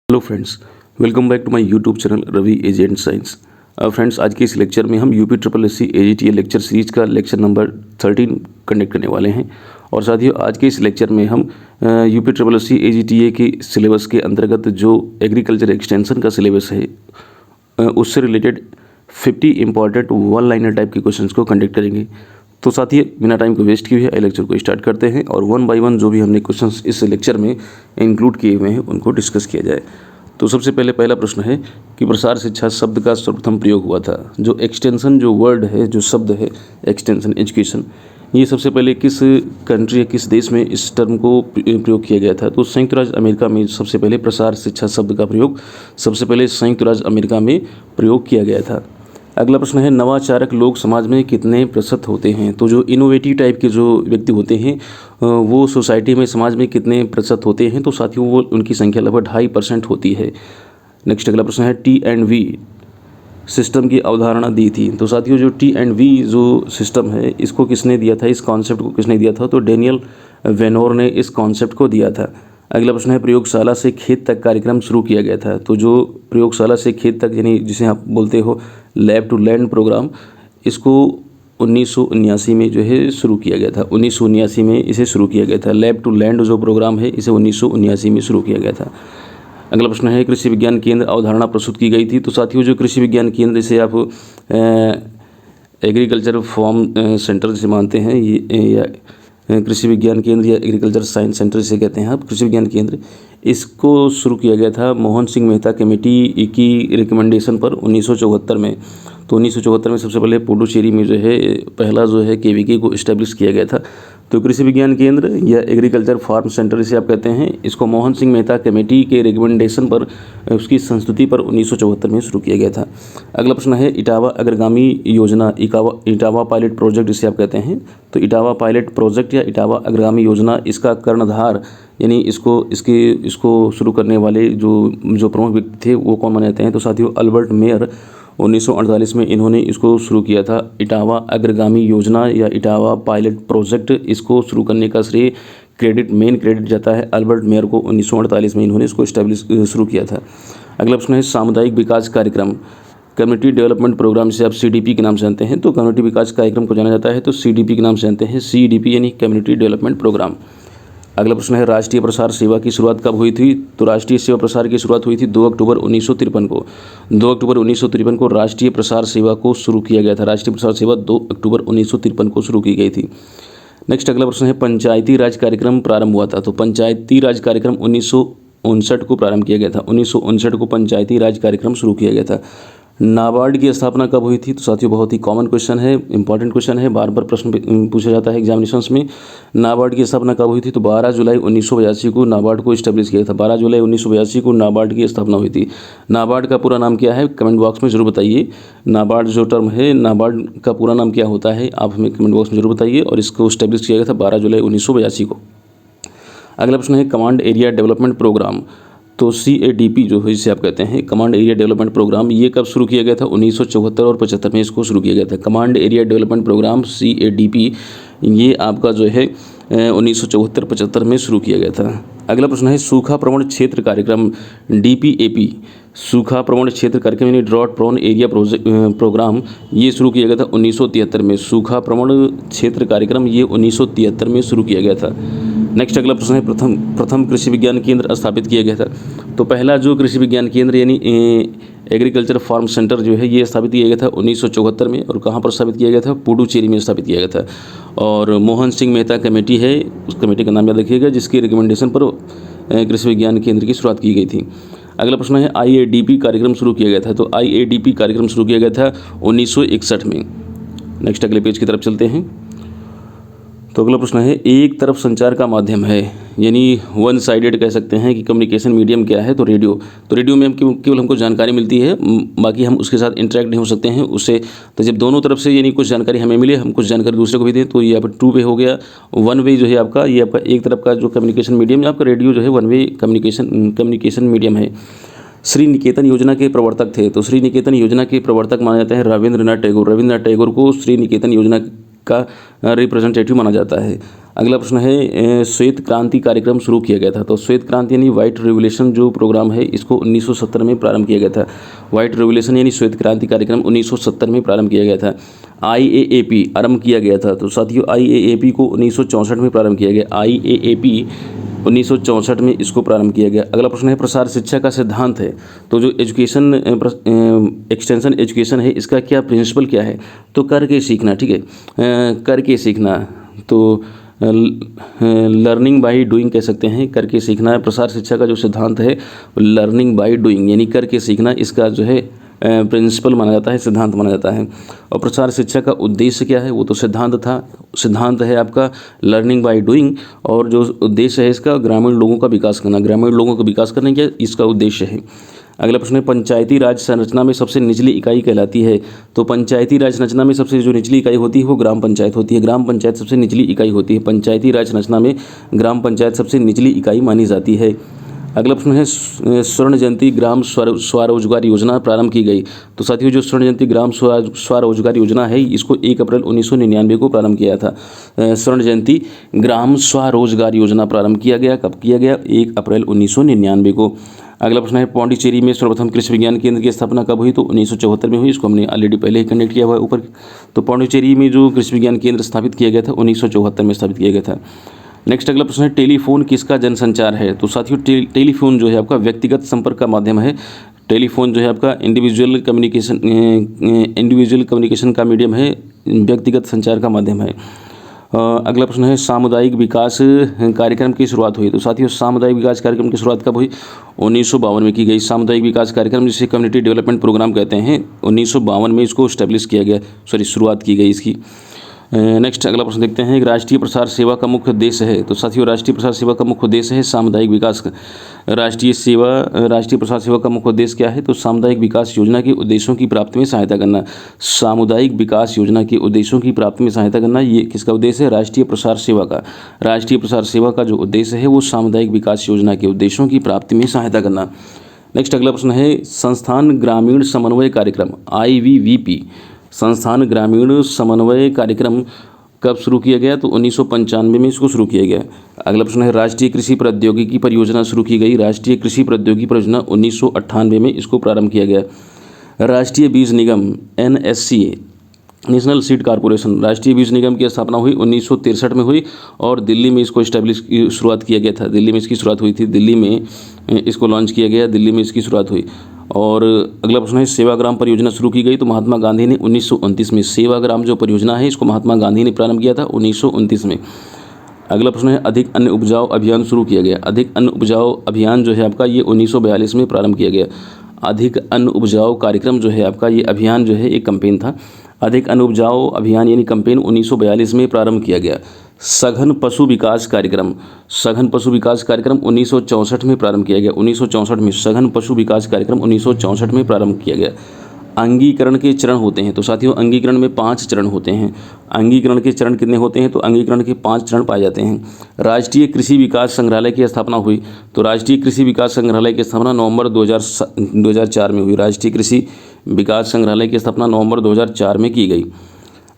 Hello friends, welcome back to my YouTube channel Ravi AG and science. Friends, आज के इस lecture में हम UP triple S C AGTA lecture series का lecture number 13 conduct करने वाले हैं। और साथियों, आज के इस लेक्चर में हम UP triple S C AGTA के सिलेबस के अंतर्गत जो एग्रीकल्चर एक्सटेंशन का सिलेबस है उससे related 50 important one liner type के क्वेश्चंस को कंडक्ट करेंगे। तो साथियों, बिना टाइम को वेस्ट किए हुए लेक्चर को स्टार्ट करते हैं और वन बाय वन जो भी हमने क्वेश्चंस इस लेक्चर में इंक्लूड किए हुए हैं उनको डिस्कस किया जाए। तो सबसे पहला प्रश्न है कि प्रसार शिक्षा शब्द का सर्वप्रथम प्रयोग हुआ था। जो एक्सटेंशन जो वर्ड है, जो शब्द है एक्सटेंशन एजुकेशन, ये सबसे पहले किस कंट्री या किस देश में इस टर्म को प्रयोग किया गया था? तो संयुक्त राज्य अमेरिका में सबसे पहले प्रसार शिक्षा शब्द का प्रयोग सबसे पहले संयुक्त राज्य अमेरिका में प्रयोग किया गया था। अगला प्रश्न है, नवाचारक लोग समाज में कितने प्रतिशत होते हैं? तो जो इनोवेटिव टाइप के जो व्यक्ति होते हैं वो सोसाइटी में समाज में कितने प्रतिशत होते हैं? तो साथियों, वो उनकी संख्या लगभग 2.5% होती है। नेक्स्ट अगला प्रश्न है, T&V सिस्टम की अवधारणा दी थी। तो साथियों, जो T&V जो सिस्टम है इसको किसने दिया था, इस कॉन्सेप्ट को किसने दिया था? तो डेनियल वेनोर ने इस कॉन्सेप्ट को दिया था। अगला प्रश्न है, प्रयोगशाला से खेत तक कार्यक्रम शुरू किया गया था। तो जो प्रयोगशाला से खेत तक यानी जिसे आप बोलते हो लैब टू लैंड प्रोग्राम, इसको 1979 में जो है शुरू किया गया था। 1979 में इसे शुरू किया गया था। लैब टू लैंड जो प्रोग्राम है इसे 1979 में शुरू किया गया था। अगला प्रश्न है, कृषि विज्ञान केंद्र अवधारणा प्रस्तुत की गई थी। तो साथियों, जो कृषि विज्ञान केंद्र इसे आप एग्रीकल्चर फार्म सेंटर से मानते हैं, ये या कृषि विज्ञान केंद्र या एग्रीकल्चर साइंस सेंटर से कहते हैं आप, कृषि विज्ञान केंद्र, इसको शुरू किया गया था मोहन सिंह मेहता कमेटी की रिकमेंडेशन पर 1974 में। तो 1974 में सबसे पहले पुडुचेरी में जो है पहला जो है KVK को इस्टेब्लिश किया गया था। तो कृषि विज्ञान केंद्र या एग्रीकल्चर फार्म सेंटर इसे आप कहते हैं, इसको मोहन सिंह मेहता कमेटी के रिकमेंडेशन पर उसकी संस्तुति पर 1974 में शुरू किया गया था। अगला प्रश्न है, इटावा अग्रगामी योजना, इटावा पायलट प्रोजेक्ट इसे आप कहते हैं। तो इटावा पायलट प्रोजेक्ट या इटावा अग्रगामी योजना, इसका कर्णधार यानी इसको शुरू करने वाले जो प्रमुख व्यक्ति थे वो कौन माने जाते हैं? तो साथियों, अल्बर्ट मेयर 1948 में इन्होंने इसको शुरू किया था। इटावा अग्रगामी योजना या इटावा पायलट प्रोजेक्ट, इसको शुरू करने का श्रेय मेन क्रेडिट जाता है अल्बर्ट मेयर को। 1948 में इन्होंने इसको शुरू किया था। अगला प्रश्न है, सामुदायिक विकास कार्यक्रम, कम्युनिटी डेवलपमेंट प्रोग्राम से आप CDP के नाम से जानते हैं। तो कम्युनिटी विकास कार्यक्रम को जाना जाता है तो CDP के नाम से जानते हैं। CDP यानी कम्युनिटी डेवलपमेंट प्रोग्राम। अगला प्रश्न है, राष्ट्रीय प्रसार सेवा की शुरुआत कब हुई थी? तो राष्ट्रीय सेवा प्रसार की शुरुआत हुई थी 2 अक्टूबर 1953 को। 2 अक्टूबर 1953 को राष्ट्रीय प्रसार सेवा को शुरू किया गया था। राष्ट्रीय प्रसार सेवा 2 अक्टूबर 1953 को शुरू की गई थी। नेक्स्ट अगला प्रश्न है, पंचायती राज कार्यक्रम प्रारंभ हुआ था। तो पंचायती राज कार्यक्रम 1959 को प्रारंभ किया गया था। 1959 को पंचायती राज कार्यक्रम शुरू किया गया था। नाबार्ड की स्थापना कब हुई थी? तो साथियों, बहुत ही कॉमन क्वेश्चन है, इंपॉर्टेंट क्वेश्चन है, बार बार प्रश्न पूछा जाता है एग्जामिनेशंस में। नाबार्ड की स्थापना कब हुई थी? तो 12 जुलाई 1982 को नाबार्ड को इस्टेब्लिश किया था। 12 जुलाई 1982 को नाबार्ड की स्थापना हुई थी। नाबार्ड का पूरा नाम क्या है? कमेंट बॉक्स में जरूर बताइए। नाबार्ड जो टर्म है, नाबार्ड का पूरा नाम क्या होता है, आप हमें कमेंट बॉक्स में जरूर बताइए। और इसको इस्टेब्लिश किया गया था 12 जुलाई 1982 को। अगला प्रश्न है, कमांड एरिया डेवलपमेंट प्रोग्राम। तो CADP जो है जिसे आप कहते हैं कमांड एरिया डेवलपमेंट प्रोग्राम, ये कब शुरू किया गया था? 1974 और 75 में इसको शुरू किया गया था। Command area development programme CADP ये आपका जो है 1974-75 में शुरू किया गया था। अगला प्रश्न है, सूखा प्रवण क्षेत्र कार्यक्रम DPAP, सूखा प्रवण क्षेत्र कार्यक्रम यानी ड्रॉट प्रोन एरिया प्रोग्राम, ये शुरू किया गया था 1973 में। सूखा प्रवण क्षेत्र कार्यक्रम ये 1973 में शुरू किया गया था। नेक्स्ट अगला प्रश्न है, प्रथम कृषि विज्ञान केंद्र स्थापित किया गया था। तो पहला जो कृषि विज्ञान केंद्र यानी एग्रीकल्चर फार्म सेंटर जो है ये स्थापित किया गया था 1974 में। और कहाँ पर स्थापित किया गया था? पुडुचेरी में स्थापित किया गया था। और मोहन सिंह मेहता कमेटी है, उस कमेटी का नाम याद रखिएगा, जिसकी रिकमेंडेशन पर कृषि विज्ञान केंद्र की शुरुआत की गई थी। अगला प्रश्न है, IADP कार्यक्रम शुरू किया गया था। तो IADP कार्यक्रम शुरू किया गया था 1961 में। नेक्स्ट अगले पेज की तरफ चलते हैं। तो अगला प्रश्न है, एक तरफ संचार का माध्यम है यानी वन साइडेड कह सकते हैं कि कम्युनिकेशन मीडियम क्या है? तो रेडियो। तो रेडियो में हम केवल हमको जानकारी मिलती है, बाकी हम उसके साथ इंटरेक्ट नहीं हो सकते हैं उससे। तो जब दोनों तरफ से यानी कुछ जानकारी हमें मिले, हम कुछ जानकारी दूसरे को भी दें, तो ये आपका 2 वे हो गया। 1 वे जो है आपका, ये आपका एक तरफ का जो कम्युनिकेशन मीडियम है आपका रेडियो जो है 1 वे कम्युनिकेशन मीडियम है। श्री निकेतन योजना के प्रवर्तक थे। तो श्री निकेतन योजना के प्रवर्तक माने जाते हैं रविंद्रनाथ टैगोर। रविंद्रनाथ टैगोर को श्री निकेतन योजना का रिप्रेजेंटेटिव माना जाता है। अगला प्रश्न है श्वेत क्रांति कार्यक्रम शुरू किया गया था। तो श्वेत क्रांति यानी व्हाइट रेवोल्यूशन जो प्रोग्राम है इसको 1970 में प्रारंभ किया गया था। व्हाइट रेवोल्यूशन यानी श्वेत क्रांति कार्यक्रम 1970 में प्रारंभ किया गया था। IAAP आरंभ किया गया था। तो साथियों IAAP को 1964 में प्रारंभ किया गया। IAAP 1964 में इसको प्रारंभ किया गया। अगला प्रश्न है प्रसार शिक्षा का सिद्धांत है। तो जो एजुकेशन एक्सटेंशन एजुकेशन है इसका क्या प्रिंसिपल क्या है? तो करके सीखना, ठीक है, करके सीखना। तो लर्निंग बाय डूइंग कह सकते हैं, करके सीखना है। प्रसार शिक्षा का जो सिद्धांत है लर्निंग बाय डूइंग यानी करके सीखना, इसका जो है प्रिंसिपल माना जाता है, सिद्धांत माना जाता है। और प्रसार शिक्षा का उद्देश्य क्या है? वो तो सिद्धांत था, सिद्धांत है आपका लर्निंग बाय डूइंग, और जो उद्देश्य है इसका ग्रामीण लोगों का विकास करना, ग्रामीण लोगों का विकास करने का इसका उद्देश्य है। अगला प्रश्न है पंचायती राज संरचना में सबसे निचली इकाई कहलाती है। तो पंचायती राज संरचना में सबसे जो निचली इकाई होती है वो ग्राम पंचायत होती है। ग्राम पंचायत सबसे निचली इकाई होती है। पंचायती राज संरचना में ग्राम पंचायत सबसे निचली इकाई मानी जाती है। अगला प्रश्न है स्वर्ण जयंती ग्राम स्वरोजगार योजना प्रारंभ की गई। तो साथियों जो स्वर्ण जयंती ग्राम स्वरोजगार योजना है इसको 1 अप्रैल 1999 को प्रारंभ किया था। स्वर्ण जयंती ग्राम स्वरोजगार योजना प्रारंभ किया गया, कब किया गया? 1 अप्रैल 1999 को। अगला प्रश्न है पौंडीचेरी में सर्वप्रथम कृषि विज्ञान केंद्र की स्थापना कब हुई? तो 1974 में हुई। इसको हमने ऑलरेडी पहले ही कनेक्ट किया हुआ है ऊपर। तो पौंडीचेरी में जो कृषि विज्ञान केंद्र स्थापित किया गया था 1974 में स्थापित किया गया था। नेक्स्ट अगला प्रश्न है टेलीफोन किसका जनसंचार है? तो साथियों टेलीफोन जो है आपका व्यक्तिगत संपर्क का माध्यम है। टेलीफोन जो है आपका इंडिविजुअल कम्युनिकेशन का मीडियम है, व्यक्तिगत संचार का माध्यम है। अगला प्रश्न है सामुदायिक विकास कार्यक्रम की शुरुआत हुई। तो साथियों सामुदायिक विकास कार्यक्रम की शुरुआत कब हुई? 1952 में की गई। सामुदायिक विकास कार्यक्रम जिसे कम्युनिटी डेवलपमेंट प्रोग्राम कहते हैं 1952 में इसको स्टैब्लिश किया गया, शुरुआत की गई इसकी। नेक्स्ट अगला प्रश्न देखते हैं राष्ट्रीय प्रसार सेवा का मुख्य उद्देश्य है। तो साथियों राष्ट्रीय प्रसार सेवा का मुख्य उद्देश्य है सामुदायिक विकास। राष्ट्रीय प्रसार सेवा का मुख्य उद्देश्य क्या है? तो सामुदायिक विकास योजना के उद्देश्यों की प्राप्ति में सहायता करना। सामुदायिक विकास योजना के उद्देश्यों की प्राप्ति में सहायता करना, ये किसका उद्देश्य है? राष्ट्रीय प्रसार सेवा का। राष्ट्रीय प्रसार सेवा का जो उद्देश्य है वो सामुदायिक विकास योजना के उद्देश्यों की प्राप्ति में सहायता करना। नेक्स्ट अगला प्रश्न है संस्थान ग्रामीण समन्वय कार्यक्रम IVVP, संस्थान ग्रामीण समन्वय कार्यक्रम कब शुरू किया गया? तो 1995 में इसको शुरू किया गया। अगला प्रश्न है राष्ट्रीय कृषि प्रौद्योगिकी परियोजना शुरू की गई। राष्ट्रीय कृषि प्रौद्योगिकी परियोजना 1998 में इसको प्रारंभ किया गया। राष्ट्रीय बीज निगम NSC नेशनल सीड कॉर्पोरेशन, राष्ट्रीय बीज निगम की स्थापना हुई 1963 में हुई और दिल्ली में इसको शुरुआत किया गया था। दिल्ली में इसकी शुरुआत हुई थी, दिल्ली में इसको लॉन्च किया गया, दिल्ली में इसकी शुरुआत हुई। और अगला प्रश्न है सेवाग्राम परियोजना शुरू की गई। तो महात्मा गांधी ने 1929 में, सेवाग्राम जो परियोजना है इसको महात्मा गांधी ने प्रारंभ किया था 1929 में। अगला प्रश्न है अधिक अन्न उपजाऊ अभियान शुरू किया गया। अधिक अन्न उपजाऊ अभियान जो है आपका ये 1942 में प्रारंभ किया गया। अधिक अन्न उपजाऊ कार्यक्रम जो है आपका ये अभियान जो है एक कैंपेन था। अधिक अन्न उपजाऊ अभियान यानी कैंपेन 1942 में प्रारंभ किया गया। सघन पशु विकास कार्यक्रम, सघन पशु विकास कार्यक्रम 1964 में प्रारंभ किया गया। 1964 में सघन पशु विकास कार्यक्रम 1964 में प्रारंभ किया गया। अंगीकरण के चरण होते हैं। तो साथियों अंगीकरण में 5 चरण होते हैं। अंगीकरण के चरण कितने होते हैं? तो अंगीकरण के 5 चरण पाए जाते हैं। राष्ट्रीय कृषि विकास संग्रहालय की स्थापना हुई। तो राष्ट्रीय कृषि विकास संग्रहालय की स्थापना नवंबर 2004 में हुई। राष्ट्रीय कृषि विकास संग्रहालय की स्थापना नवंबर 2004 में की गई।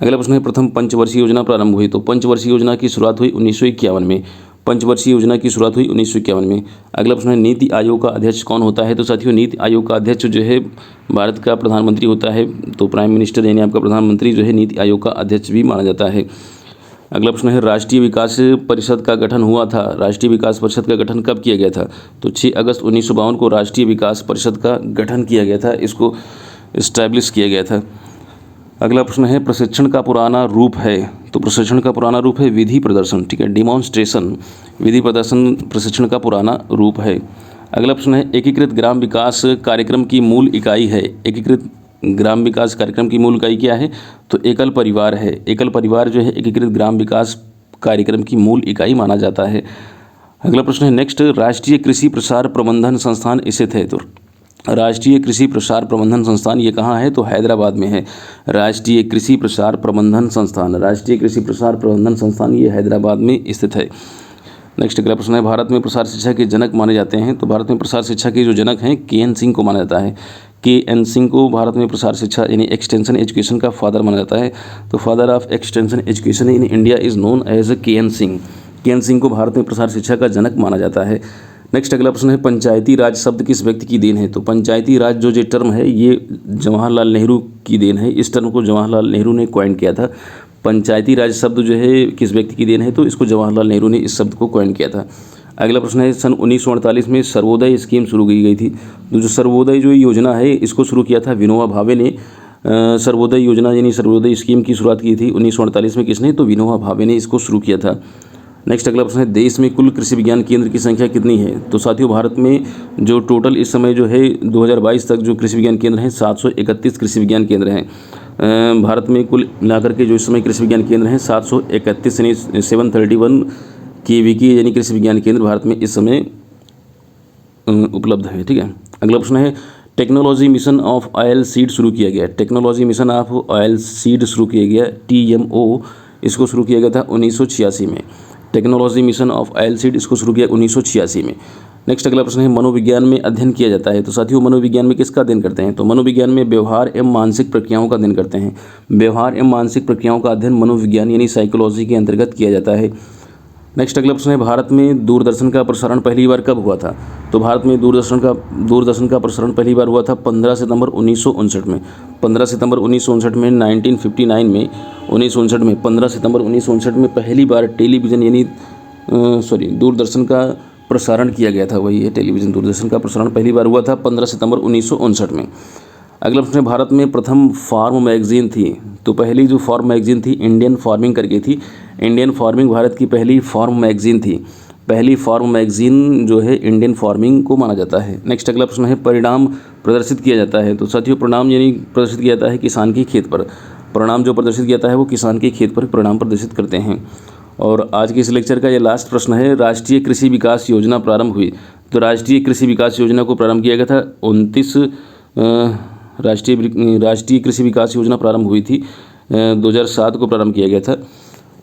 अगला प्रश्न है प्रथम पंचवर्षीय योजना प्रारंभ हुई। तो पंचवर्षीय योजना की शुरुआत हुई 1951 में। पंचवर्षीय योजना की शुरुआत हुई 1951 में। अगला प्रश्न है नीति आयोग का अध्यक्ष कौन होता है? तो साथियों नीति आयोग का अध्यक्ष जो है भारत का प्रधानमंत्री होता है। तो प्राइम मिनिस्टर यानी आपका प्रधानमंत्री जो है नीति आयोग का अध्यक्ष भी माना जाता है। अगला प्रश्न है राष्ट्रीय विकास परिषद का गठन हुआ था। राष्ट्रीय विकास परिषद का गठन कब किया गया था? तो 6 अगस्त 1952 को राष्ट्रीय विकास परिषद का गठन किया गया था, इसको इस्टेब्लिश किया गया था। अगला प्रश्न है प्रशिक्षण का पुराना रूप है। तो प्रशिक्षण का पुराना रूप है विधि प्रदर्शन, ठीक है, डिमॉन्स्ट्रेशन। विधि प्रदर्शन प्रशिक्षण का पुराना रूप है। अगला प्रश्न है एकीकृत ग्राम विकास कार्यक्रम की मूल इकाई है। एकीकृत ग्राम विकास कार्यक्रम की मूल इकाई क्या है? तो एकल परिवार है। एकल परिवार जो है एकीकृत ग्राम विकास कार्यक्रम की मूल इकाई माना जाता है। अगला प्रश्न है नेक्स्ट राष्ट्रीय कृषि प्रसार प्रबंधन संस्थान स्थित है। तो राष्ट्रीय कृषि प्रसार प्रबंधन संस्थान ये कहाँ है? तो हैदराबाद में है। राष्ट्रीय कृषि प्रसार प्रबंधन संस्थान, राष्ट्रीय कृषि प्रसार प्रबंधन संस्थान ये हैदराबाद में स्थित है। नेक्स्ट अगला प्रश्न है, भारत में प्रसार शिक्षा के जनक माने जाते हैं। तो भारत में प्रसार शिक्षा के जो जनक हैं के.एन. सिंह को माना जाता है। के.एन. सिंह को भारत में प्रसार शिक्षा यानी एक्सटेंशन एजुकेशन का फादर माना जाता है। तो father of extension education in India is known as K N. Singh. K N. Singh को भारत में प्रसार शिक्षा का जनक माना जाता है। नेक्स्ट अगला प्रश्न है, पंचायती राज शब्द किस व्यक्ति की देन है। तो पंचायती राज जो ये टर्म है ये जवाहरलाल नेहरू की देन है। इस टर्म को जवाहरलाल नेहरू ने कॉइन किया था। पंचायती राज शब्द जो है किस व्यक्ति की देन है, तो इसको जवाहरलाल नेहरू ने इस शब्द को कॉइन किया था। अगला प्रश्न है, सन 1948 में सर्वोदय स्कीम शुरू की गई थी। तो जो सर्वोदय जो योजना है इसको शुरू किया था विनोबा भावे ने। सर्वोदय योजना यानी सर्वोदय स्कीम की शुरुआत की थी 1948 में किसने, तो विनोबा भावे ने इसको शुरू किया था। नेक्स्ट अगला प्रश्न है, देश में कुल कृषि विज्ञान केंद्र की संख्या कितनी है। तो साथियों भारत में जो टोटल इस समय जो है 2022 तक जो कृषि विज्ञान केंद्र हैं 731 कृषि विज्ञान केंद्र हैं। भारत में कुल मिलाकर के जो इस समय कृषि विज्ञान केंद्र हैं 731 यानी 731 KV की यानी कृषि विज्ञान केंद्र भारत में इस समय उपलब्ध है। ठीक है। अगला प्रश्न है, technology mission of oil seed शुरू किया गया। Technology mission of oil seed शुरू किया गया TMO, इसको शुरू किया गया था 1986 में। Technology mission of oil seed इसको शुरू किया 1986 में। नेक्स्ट अगला प्रश्न है, मनोविज्ञान में अध्ययन किया जाता है। तो साथियों मनोविज्ञान में किसका अध्ययन करते हैं, तो मनोविज्ञान में व्यवहार एवं मानसिक प्रक्रियाओं का अध्ययन करते हैं। व्यवहार एवं मानसिक प्रक्रियाओं का अध्ययन मनोविज्ञान यानी साइकोलॉजी के अंतर्गत किया जाता है। नेक्स्ट अगला प्रश्न है, भारत में दूरदर्शन का प्रसारण पहली बार कब हुआ था। तो भारत में दूरदर्शन का प्रसारण पहली बार हुआ था 15 सितंबर 1959 में। 15 सितंबर 1959 में 1959 में 1959 में 15 सितंबर 1959 में पहली बार टेलीविज़न यानी दूरदर्शन का प्रसारण किया गया था। वही है टेलीविज़न, दूरदर्शन का प्रसारण पहली बार हुआ था 15 सितंबर 1959 में। अगला प्रश्न है, भारत में प्रथम फार्म मैगजीन थी। तो पहली जो फार्म मैगजीन थी इंडियन फार्मिंग करके थी। इंडियन फार्मिंग भारत की पहली फार्म मैगजीन थी। पहली फार्म मैगजीन जो है इंडियन फार्मिंग को माना जाता है। नेक्स्ट अगला प्रश्न है, परिणाम प्रदर्शित किया जाता है। तो साथियों परिणाम यानी प्रदर्शित किया जाता है किसान के खेत पर। परिणाम जो प्रदर्शित किया जाता है वो किसान के खेत पर परिणाम प्रदर्शित करते हैं। और आज के इस लेक्चर का ये लास्ट प्रश्न है, राष्ट्रीय कृषि विकास योजना प्रारंभ हुई। तो राष्ट्रीय कृषि विकास योजना को प्रारंभ किया गया था 29 राष्ट्रीय कृषि विकास योजना प्रारंभ हुई थी 2007 को प्रारंभ किया गया था।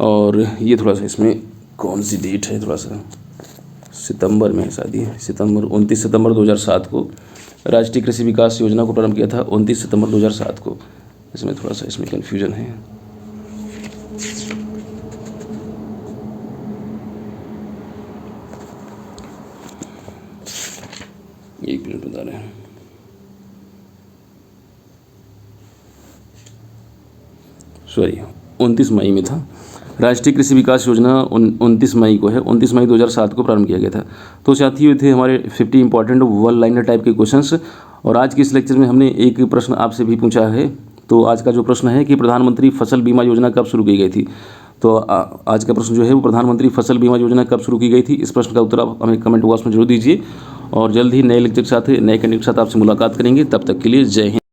और ये थोड़ा सा इसमें कौन सी डेट है, थोड़ा सा सितंबर में शायद ये 29 सितंबर 2007 को राष्ट्रीय कृषि विकास योजना को प्रारंभ किया था 29 सितंबर 2007 को। इसमें थोड़ा सा इसमें कन्फ्यूजन है। एक मिनट बता रहे हैं। सॉरी 29 मई में था। राष्ट्रीय कृषि विकास योजना 29 मई को है, 29 मई 2007 को प्रारंभ किया गया था। तो साथियों थे हमारे 50 इंपॉर्टेंट वन लाइनर टाइप के क्वेश्चंस। और आज के इस लेक्चर में हमने एक प्रश्न आपसे भी पूछा है। तो आज का जो प्रश्न है कि प्रधानमंत्री फसल बीमा योजना कब शुरू की गई थी। तो आज का प्रश्न जो है वो प्रधानमंत्री फसल बीमा योजना कब शुरू की गई थी, इस प्रश्न का उत्तर आप हमें कमेंट बॉक्स में जरूर दीजिए। और जल्द ही नए लेक्चर के साथ नए कंटेंट के साथ आपसे मुलाकात करेंगे। तब तक के लिए जय हिंद।